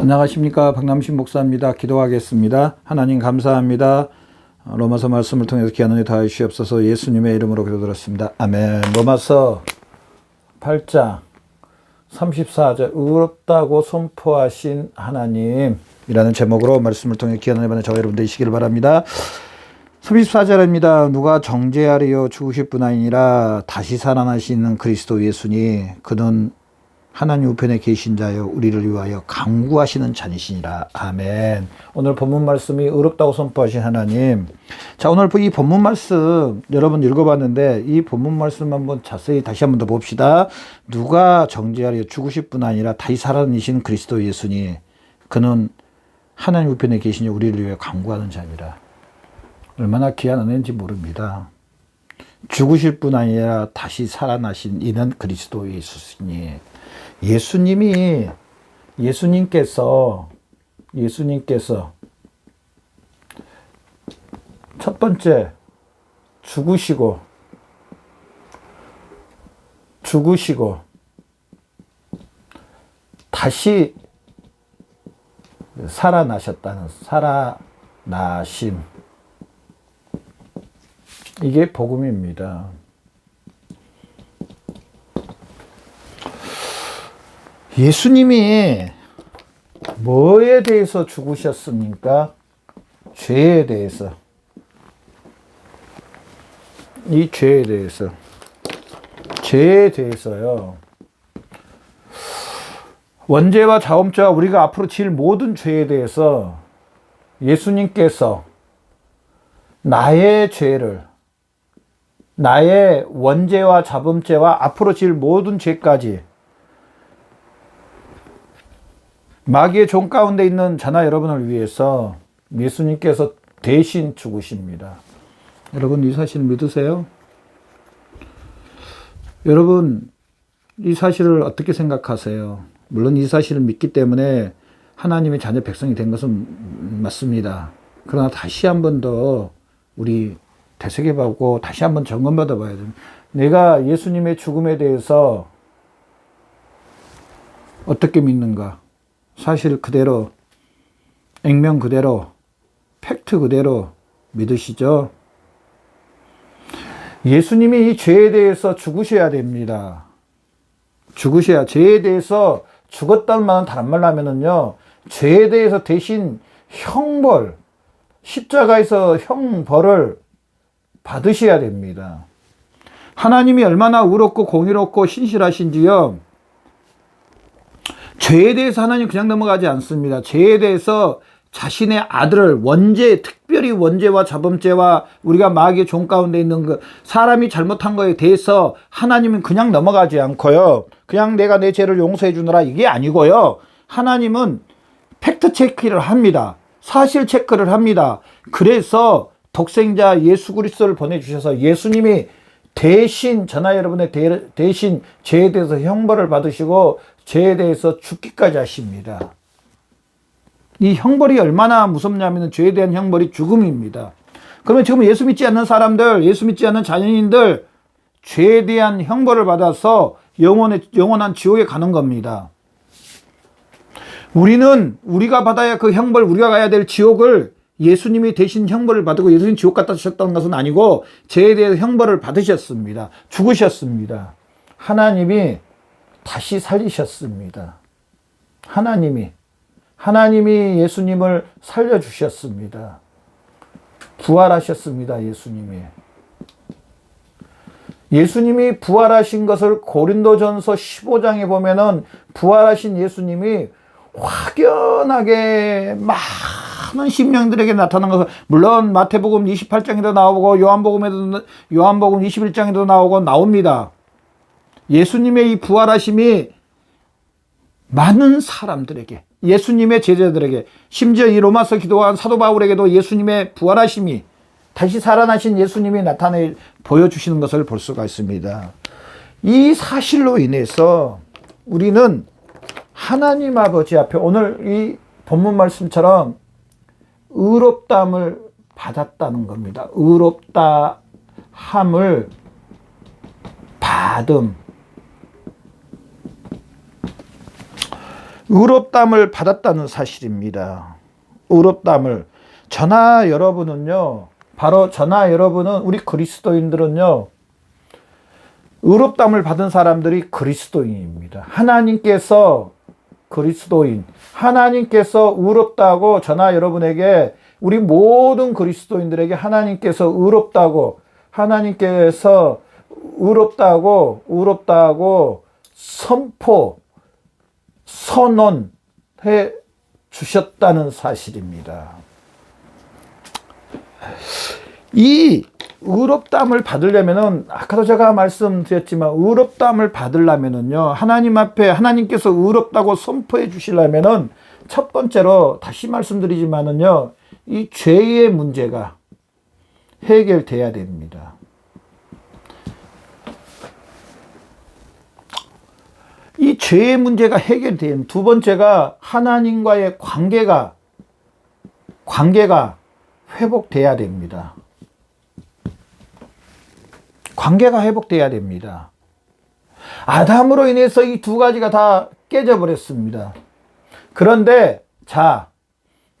안녕하십니까, 박남신 목사입니다. 기도하겠습니다. 하나님 감사합니다. 로마서 말씀을 통해서 귀한 은혜 더하여 주시옵소서. 예수님의 이름으로 기도드렸습니다. 아멘. 로마서 8장 34절 의롭다고 선포하신 하나님이라는 제목으로 말씀을 통해 귀한 은혜 받는 저와 여러분 되시기를 바랍니다. 34절입니다. 누가 정죄하리요 죽으실 뿐 아니라 다시 살아나시는 그리스도 예수니 그는 하나님 우편에 계신 자여 우리를 위하여 간구하시는 자니시니라. 아멘. 오늘 본문 말씀이 의롭다고 선포하신 하나님. 자, 오늘 이 본문 말씀 여러분 읽어봤는데 이 본문 말씀 한번 자세히 다시 한번 더 봅시다. 누가 정죄하리요 죽으실 뿐 아니라 다시 살아나시는 그리스도 예수니 그는 하나님 우편에 계신 자 우리를 위하여 간구하는 자니라. 얼마나 귀한 은혜인지 모릅니다. 죽으실 뿐 아니라 다시 살아나신 이는 그리스도 예수니. 예수님께서 첫 번째 죽으시고 다시 살아나심. 이게 복음입니다. 예수님이 뭐에 대해서 죽으셨습니까? 죄에 대해서. 이 죄에 대해서요. 원죄와 자범죄와 우리가 앞으로 지을 모든 죄에 대해서 예수님께서 나의 죄를, 나의 원죄와 자범죄와 앞으로 지을 모든 죄까지 마귀의 종 가운데 있는 저나 여러분을 위해서 예수님께서 대신 죽으십니다. 여러분 이 사실 믿으세요? 여러분 이 사실을 어떻게 생각하세요? 물론 이 사실을 믿기 때문에 하나님의 자녀 백성이 된 것은 맞습니다. 그러나 다시 한 번 더 우리 되새겨보고 다시 한 번 점검받아 봐야 됩니다. 내가 예수님의 죽음에 대해서 어떻게 믿는가? 사실 그대로, 액면 그대로, 팩트 그대로 믿으시죠? 예수님이 이 죄에 대해서 죽으셔야 됩니다. 죄에 대해서 죽었다는 말은 다른 말로 하면은요, 죄에 대해서 대신 형벌, 십자가에서 형벌을 받으셔야 됩니다. 하나님이 얼마나 의롭고 공의롭고 신실하신지요, 죄에 대해서 하나님 그냥 넘어가지 않습니다. 죄에 대해서 자신의 아들을 특별히 원죄와 자범죄와 우리가 마귀의 종 가운데 있는 그 사람이 잘못한 거에 대해서 하나님은 그냥 넘어가지 않고요. 그냥 내가 내 죄를 용서해 주느라 이게 아니고요. 하나님은 팩트 체크를 합니다. 사실 체크를 합니다. 그래서 독생자 예수 그리스도를 보내주셔서 예수님이 대신 저나 여러분의 대신 죄에 대해서 형벌을 받으시고 죄에 대해서 죽기까지 하십니다. 이 형벌이 얼마나 무섭냐면 죄에 대한 형벌이 죽음입니다. 그러면 지금 예수 믿지 않는 사람들, 예수 믿지 않는 자녀인들 죄에 대한 형벌을 받아서 영원한 지옥에 가는 겁니다. 우리가 받아야 그 형벌, 우리가 가야 될 지옥을 예수님이 대신 형벌을 받고 예수님 지옥 갖다 주셨다는 것은 아니고 죄에 대해서 형벌을 받으셨습니다. 죽으셨습니다. 하나님이 다시 살리셨습니다. 하나님이 예수님을 살려주셨습니다. 부활하셨습니다. 예수님이 부활하신 것을 고린도전서 15장에 보면은 부활하신 예수님이 확연하게 많은 심령들에게 나타난 것을, 물론 마태복음 28장에도 나오고 요한복음 21장에도 나옵니다. 예수님의 이 부활하심이 많은 사람들에게, 예수님의 제자들에게, 심지어 이 로마서 기도한 사도 바울에게도 예수님의 부활하심이, 다시 살아나신 예수님이 보여주시는 것을 볼 수가 있습니다. 이 사실로 인해서 우리는 하나님 아버지 앞에 오늘 이 본문 말씀처럼 의롭다함을 받았다는 겁니다. 의롭다함을 받음. 의롭다함을 받았다는 사실입니다. 의롭다함을. 저나 여러분은요, 바로 저나 여러분은, 우리 그리스도인들은요, 의롭다함을 받은 사람들이 그리스도인입니다. 하나님께서 그리스도인, 하나님께서 의롭다고 저나 여러분에게, 우리 모든 그리스도인들에게 하나님께서 의롭다고, 하나님께서 의롭다고 선언해 주셨다는 사실입니다. 이 의롭다함을 받으려면은, 아까도 제가 말씀드렸지만, 의롭다함을 받으려면은요, 하나님 앞에 하나님께서 의롭다고 선포해 주시려면은, 첫 번째로 다시 말씀드리지만은요, 이 죄의 문제가 해결돼야 됩니다. 이 죄의 문제가 해결된 두 번째가 하나님과의 관계가 회복돼야 됩니다. 관계가 회복돼야 됩니다. 아담으로 인해서 이 두 가지가 다 깨져버렸습니다. 그런데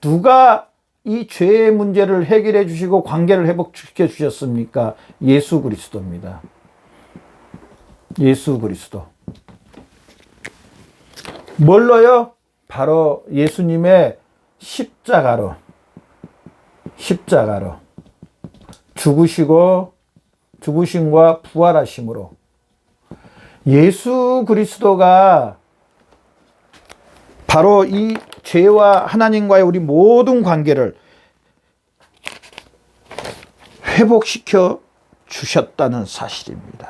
누가 이 죄의 문제를 해결해 주시고 관계를 회복시켜 주셨습니까? 예수 그리스도입니다. 예수 그리스도. 뭘로요? 바로 예수님의 십자가로 죽으심과 부활하심으로 예수 그리스도가 바로 이 죄와 하나님과의 우리 모든 관계를 회복시켜 주셨다는 사실입니다.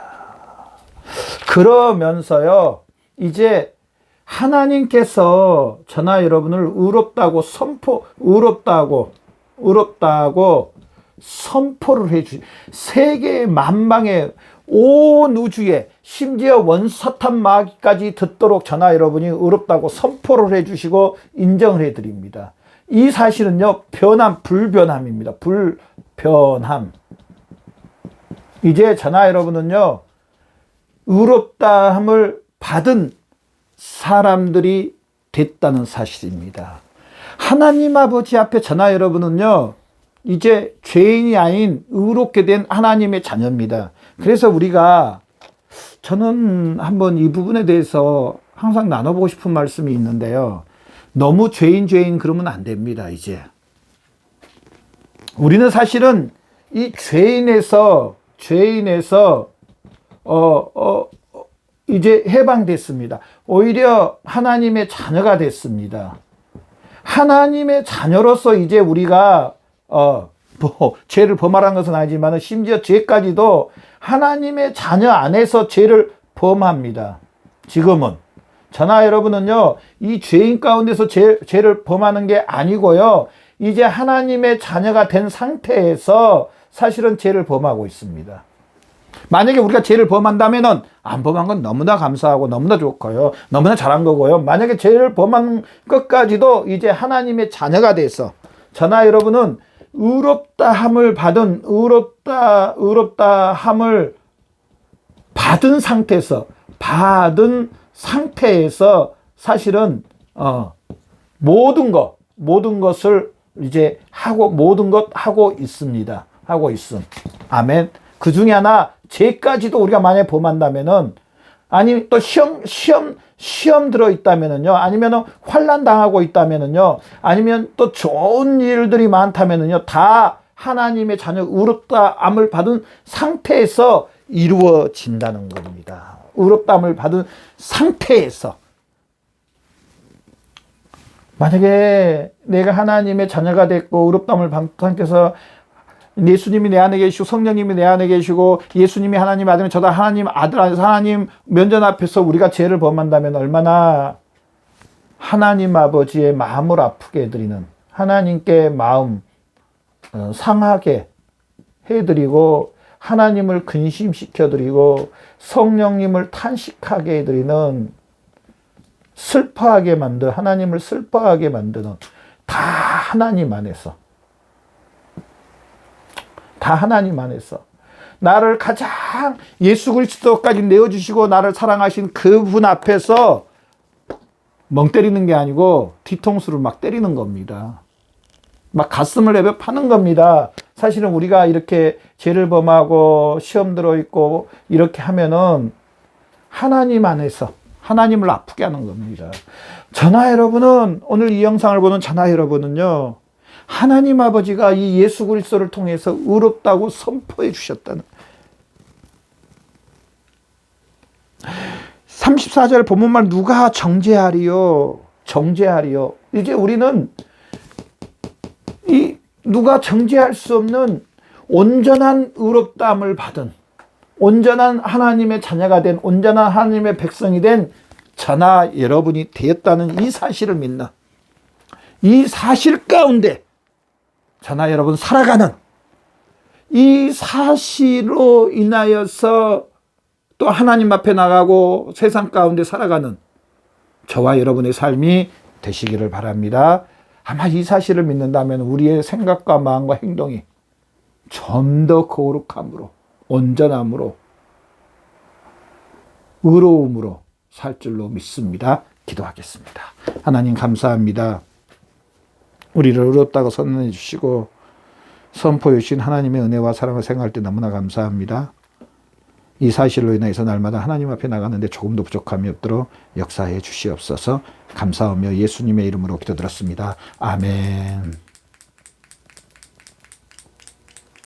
그러면서요, 이제 하나님께서 저나 여러분을 의롭다고 선포를 해주시, 세계 만방의 온 우주에, 심지어 원사탄 마귀까지 듣도록 저나 여러분이 의롭다고 선포를 해주시고 인정을 해드립니다. 이 사실은요, 불변함입니다. 불변함. 이제 저나 여러분은요, 의롭다함을 받은 사람들이 됐다는 사실입니다. 하나님 아버지 앞에 저나 여러분은요, 이제 죄인이 아닌 의롭게 된 하나님의 자녀입니다. 그래서 저는 한번 이 부분에 대해서 항상 나눠보고 싶은 말씀이 있는데요. 너무 죄인 그러면 안 됩니다. 이제 우리는 사실은 이 죄인에서 이제 해방됐습니다. 오히려 하나님의 자녀가 됐습니다. 하나님의 자녀로서 이제 우리가 죄를 범하라는 것은 아니지만 심지어 죄까지도 하나님의 자녀 안에서 죄를 범합니다. 지금은 저나 여러분은요, 이 죄인 가운데서 죄를 범하는 게 아니고요, 이제 하나님의 자녀가 된 상태에서 사실은 죄를 범하고 있습니다. 만약에 우리가 죄를 범한다면은 안 범한 건 너무나 감사하고 너무나 좋고요, 너무나 잘한 거고요. 만약에 죄를 범한 것까지도 이제 하나님의 자녀가 돼서 저나 여러분은 의롭다함을 받은 상태에서 사실은 모든 것을 이제 모든 것 하고 있습니다. 아멘. 그 중에 하나, 죄까지도 우리가 만약에 범한다면은, 아니 또 시험 들어 있다면은요, 아니면은 환난 당하고 있다면은요, 아니면 또 좋은 일들이 많다면은요, 다 하나님의 자녀 의롭다함을 받은 상태에서 이루어진다는 겁니다. 의롭다함을 받은 상태에서. 만약에 내가 하나님의 자녀가 됐고 의롭다함을 받은 상태에서 예수님이 내 안에 계시고 성령님이 내 안에 계시고 예수님이 하나님 아들이면 저도 하나님 아들 안에서 하나님 면전 앞에서 우리가 죄를 범한다면 얼마나 하나님 아버지의 마음을 아프게 해드리는, 하나님께 마음 상하게 해드리고 하나님을 근심시켜드리고 성령님을 탄식하게 해드리는, 하나님을 슬퍼하게 만드는, 다 하나님 안에서 나를 가장 예수 그리스도까지 내어주시고 나를 사랑하신 그분 앞에서 멍 때리는 게 아니고 뒤통수를 막 때리는 겁니다. 막 가슴을 내려 파는 겁니다. 사실은 우리가 이렇게 죄를 범하고 시험 들어있고 이렇게 하면은 하나님 안에서 하나님을 아프게 하는 겁니다. 저나 여러분은, 오늘 이 영상을 보는 저나 여러분은요, 하나님 아버지가 이 예수 그리스도를 통해서 의롭다고 선포해 주셨다는, 34절 본문말 누가 정죄하리요? 정죄하리요. 이제 우리는 이 누가 정죄할 수 없는 온전한 의롭다함을 받은, 온전한 하나님의 자녀가 된, 온전한 하나님의 백성이 된 저나 여러분이 되었다는 이 사실을 믿는, 이 사실 가운데 저나 여러분 살아가는, 이 사실로 인하여서 또 하나님 앞에 나가고 세상 가운데 살아가는 저와 여러분의 삶이 되시기를 바랍니다. 아마 이 사실을 믿는다면 우리의 생각과 마음과 행동이 좀 더 거룩함으로, 온전함으로, 의로움으로 살 줄로 믿습니다. 기도하겠습니다. 하나님 감사합니다. 우리를 의롭다고 선언해 주시고 선포해 주신 하나님의 은혜와 사랑을 생각할 때 너무나 감사합니다. 이 사실로 인해서 날마다 하나님 앞에 나가는데 조금도 부족함이 없도록 역사해 주시옵소서. 감사하며 예수님의 이름으로 기도드렸습니다. 아멘.